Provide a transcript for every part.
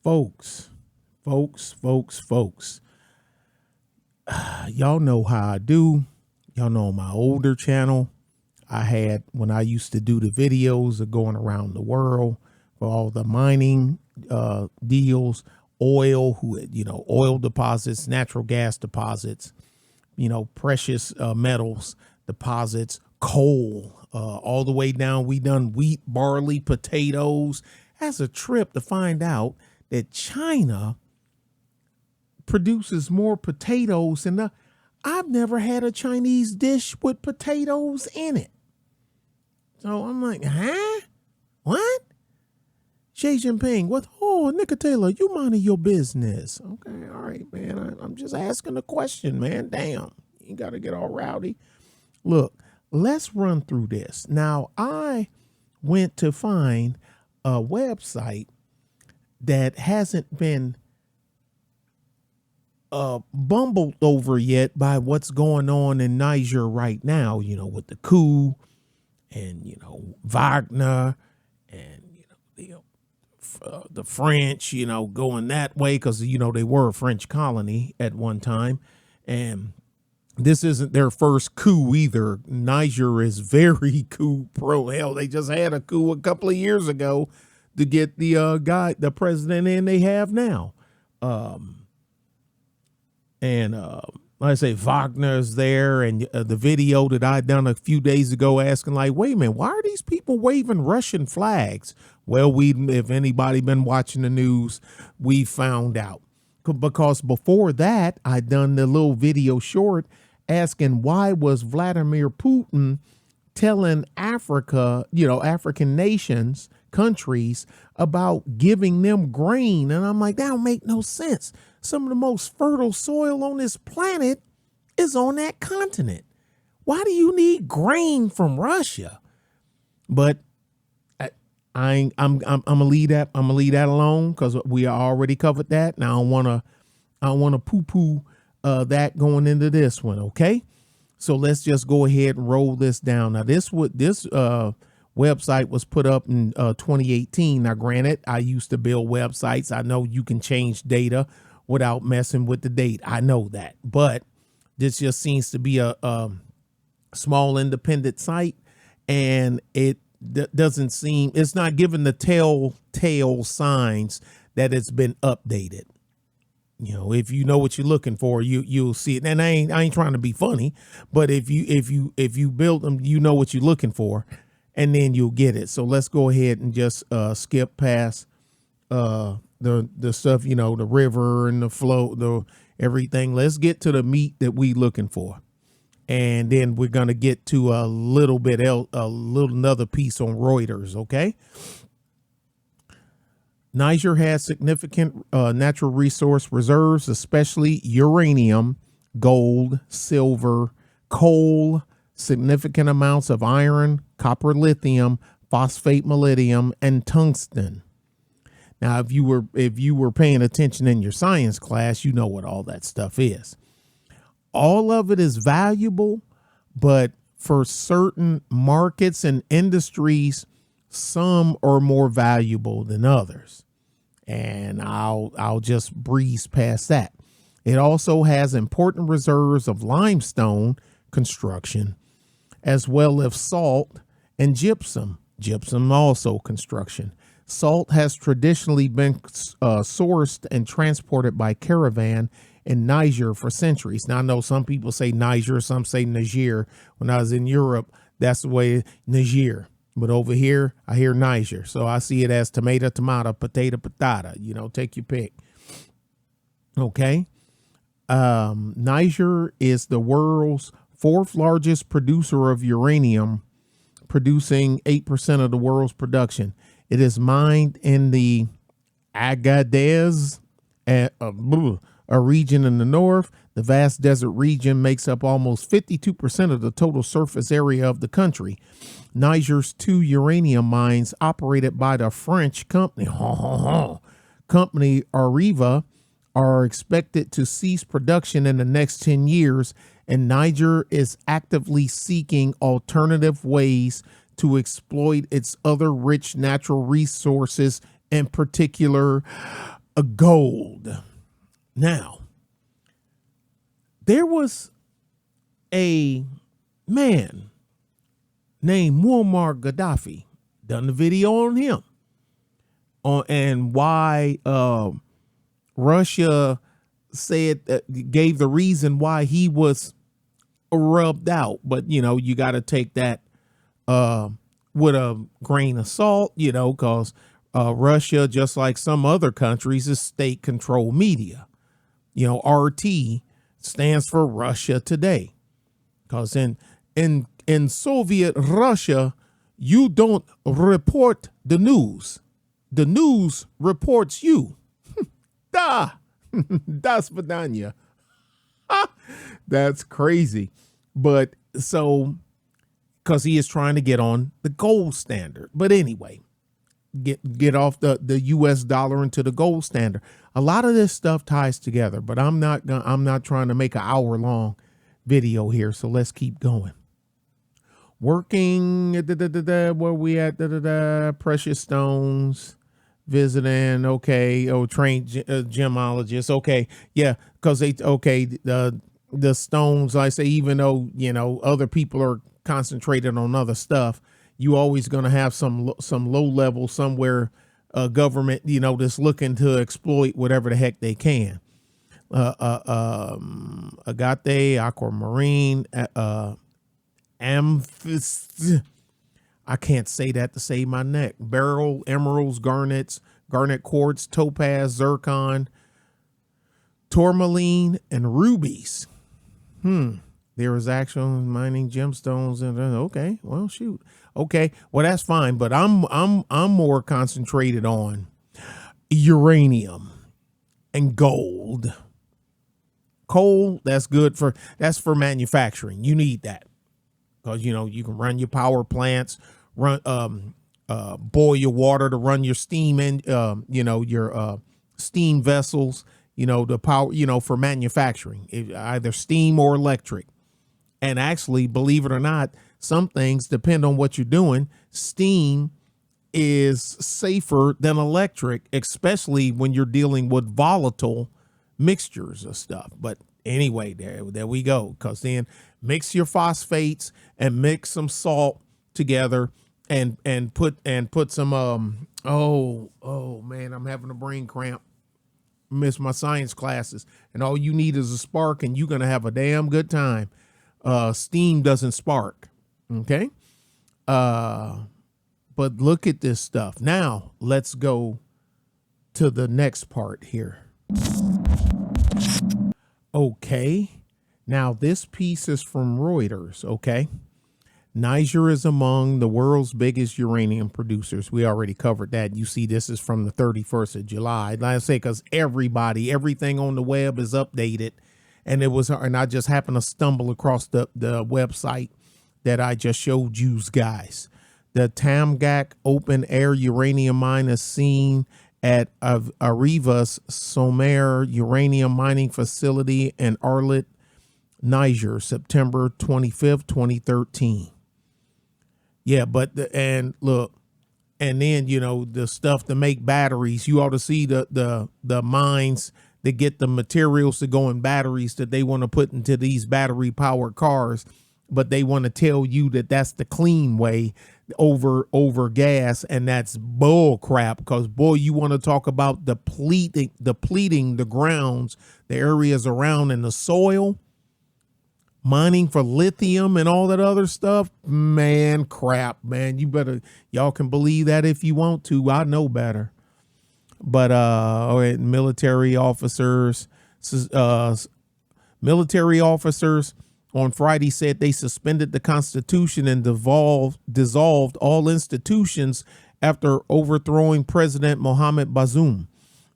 Folks, folks, y'all know how I do. Y'all know on my older channel, I had, when I used to do the videos of going around the world for all the mining deals, oil, oil deposits, natural gas deposits, precious metals deposits, coal, all the way down. We done wheat, barley, potatoes. As a trip to find out that China produces more potatoes than I've never had a Chinese dish with potatoes in it. So I'm like, huh? What? Xi Jinping, what? Oh, Nika Taylor, you minding your business. Okay, all right, man. I'm just asking a question, man. Damn, you got to get all rowdy. Look, let's run through this. Now, I went to find a website that hasn't been bumbled over yet by what's going on in Niger right now, with the coup and, Wagner and, the French, going that way because, they were a French colony at one time. And this isn't their first coup either. Niger is very coup pro. Hell, they just had a coup a couple of years ago to get the president in they have now. Like I say, Wagner's there, and the video that I done a few days ago asking, like, wait a minute, why are these people waving Russian flags? Well, if anybody been watching the news, we found out. Because before that, I done the little video short asking why was Vladimir Putin telling Africa, African nations, countries, about giving them grain. And I'm like, that don't make no sense. Some of the most fertile soil on this planet is on that continent. Why do you need grain from Russia? But I'm gonna leave that. I'm gonna leave that alone because we already covered that. Now I don't wanna poo-poo that going into this one. Okay, so let's just go ahead and roll this down. Now this website was put up in 2018. Now, granted, I used to build websites. I know you can change data without messing with the date. I know that, but this just seems to be a small independent site, and it doesn't seem, it's not giving the telltale signs that it's been updated. If you know what you're looking for, you'll see it. And I ain't trying to be funny, but if you build them, you know what you're looking for, and then you'll get it. So let's go ahead and just skip past the stuff, the river and the flow, the everything. Let's get to the meat that we looking for. And then we're going to get to a little bit another piece on Reuters. Okay. Niger has significant natural resource reserves, especially uranium, gold, silver, coal, significant amounts of iron, copper, lithium, phosphate, molybdenum, and tungsten. Now, if you were paying attention in your science class, you know what all that stuff is. All of it is valuable, but for certain markets and industries, some are more valuable than others. And I'll just breeze past that. It also has important reserves of limestone construction, as well as salt and gypsum. Gypsum also construction. Salt has traditionally been sourced and transported by caravan in Niger for centuries. Now, I know some people say Niger, some say Niger. When I was in Europe, that's the way, Niger. But over here, I hear Niger. So I see it as tomato, potato, take your pick. Okay. Niger is the world's fourth largest producer of uranium, producing 8% of the world's production. It is mined in the Agadez, a region in the north. The vast desert region makes up almost 52% of the total surface area of the country. Niger's 2 uranium mines, operated by the French company Areva, are expected to cease production in the next 10 years, and Niger is actively seeking alternative ways to exploit its other rich natural resources, in particular a gold. Now, there was a man named Muammar Gaddafi, done the video on him, on and why Russia said gave the reason why he was rubbed out. But you got to take that with a grain of salt, because Russia, just like some other countries, is state-controlled media. RT stands for Russia Today, because in Soviet Russia, you don't report the news. The news reports you. Da, das vidanya. That's crazy. But so, because he is trying to get on the gold standard. But anyway, get off the US dollar into the gold standard. A lot of this stuff ties together, but I'm not trying to make an hour-long video here, so let's keep going. Working where we at, precious stones, visiting, okay, trained gemologist, okay, yeah, because the stones, I say, even though other people are concentrated on other stuff, you always going to have some low level somewhere, government that's looking to exploit whatever the heck they can. Agate, aquamarine, amethyst, I can't say that to save my neck. Beryl, emeralds, garnets, garnet quartz, topaz, zircon, tourmaline, and rubies. There is actual mining gemstones, and okay, well, shoot, okay, well, that's fine, but I'm more concentrated on uranium and gold. Coal, that's for manufacturing. You need that because you can run your power plants, boil your water to run your steam and your steam vessels. The power, for manufacturing, either steam or electric. And actually, believe it or not, some things depend on what you're doing. Steam is safer than electric, especially when you're dealing with volatile mixtures of stuff. But anyway, there we go. Because then mix your phosphates and mix some salt together and put some oh man, I'm having a brain cramp. Miss my science classes, and all you need is a spark, and you're gonna have a damn good time. Steam doesn't spark, okay? But look at this stuff. Now let's go to the next part here. Okay, now this piece is from Reuters, okay? Niger is among the world's biggest uranium producers. We already covered that. You see, this is from the 31st of July. Like I say, because everything on the web is updated. And I just happened to stumble across the website that I just showed you guys. The Tamgak open air uranium mine is seen at Arriva's Somer uranium mining facility in Arlit, Niger, September 25th, 2013. Yeah, and look, and then, the stuff to make batteries, you ought to see the mines that get the materials to go in batteries that they want to put into these battery powered cars. But they want to tell you that that's the clean way over gas. And that's bull crap, because, boy, you want to talk about depleting the grounds, the areas around in the soil. Mining for lithium and all that other stuff, man, crap, man. Y'all can believe that if you want to. I know better. But military officers on Friday said they suspended the Constitution and dissolved all institutions after overthrowing President Mohamed Bazoum.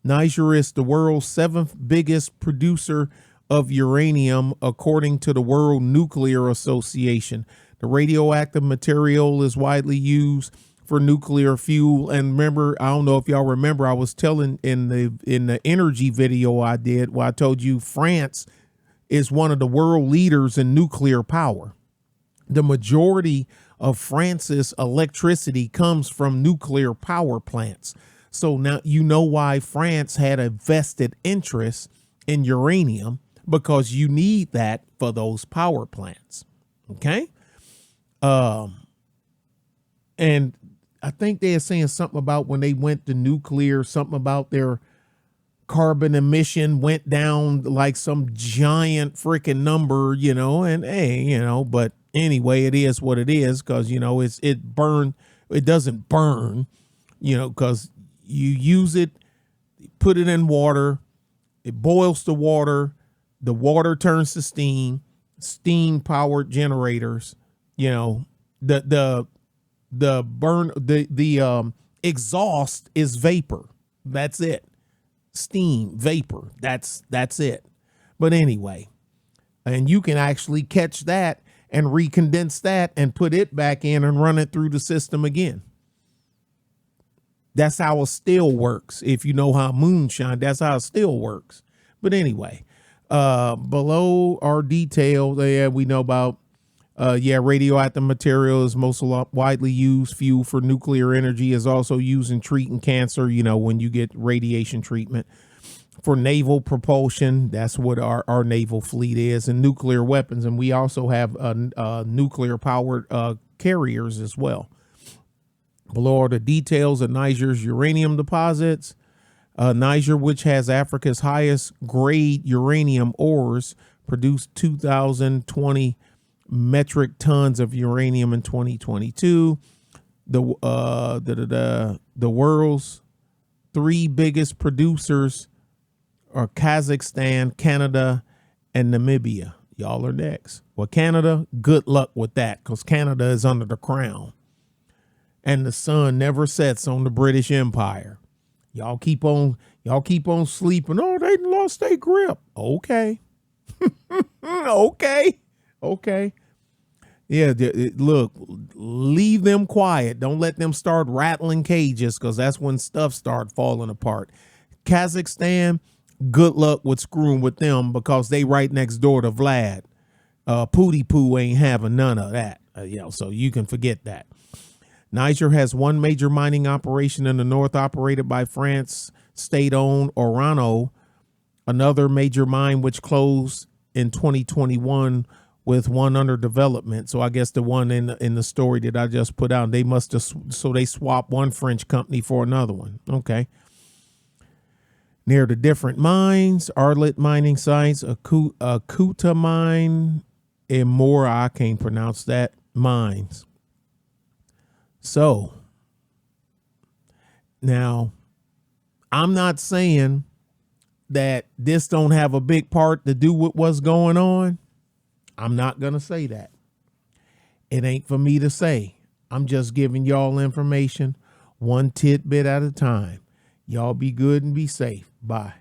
Niger is the world's 7th biggest producer of uranium, according to the World Nuclear Association. The radioactive material is widely used for nuclear fuel. And remember, I don't know if y'all remember, I was telling in the energy video I did, where I told you France is one of the world leaders in nuclear power. The majority of France's electricity comes from nuclear power plants. So now you know why France had a vested interest in uranium, because you need that for those power plants. Okay. And I think they're saying something about when they went to nuclear, something about their carbon emission went down like some giant freaking number, and hey, but anyway, it is what it is, because it doesn't burn, because you use it, put it in water, it boils the water turns to steam powered generators, the exhaust is vapor. That's it. Steam, vapor. That's it. But anyway, and you can actually catch that and recondense that and put it back in and run it through the system again. That's how a still works. If you know how moonshine, that's how a still works. But anyway, below our details, we know about radioactive material is most widely used fuel for nuclear energy, is also used in treating cancer, when you get radiation treatment. For naval propulsion, that's what our naval fleet is, and nuclear weapons. And we also have nuclear powered carriers as well. Below are the details of Niger's uranium deposits. Niger, which has Africa's highest grade uranium ores, produced 2,020 metric tons of uranium in 2022. The world's three biggest producers are Kazakhstan, Canada, and Namibia. Y'all are next. Well, Canada, good luck with that, because Canada is under the crown, and the sun never sets on the British Empire. Y'all keep on sleeping. Oh, they lost their grip. Okay. Okay. Yeah, look, leave them quiet. Don't let them start rattling cages, because that's when stuff start falling apart. Kazakhstan, good luck with screwing with them, because they right next door to Vlad. Pootie Poo ain't having none of that. So you can forget that. Niger has one major mining operation in the north operated by France, state-owned Orano. Another major mine which closed in 2021 with one under development. So I guess the one in the story that I just put out, they must have, so they swapped one French company for another one. Okay. Near the different mines, Arlit mining sites, Akuta mine, and more, I can't pronounce that, mines. So now I'm not saying that this don't have a big part to do with what's going on. I'm not going to say that. It ain't for me to say. I'm just giving y'all information, one tidbit at a time. Y'all be good and be safe. Bye.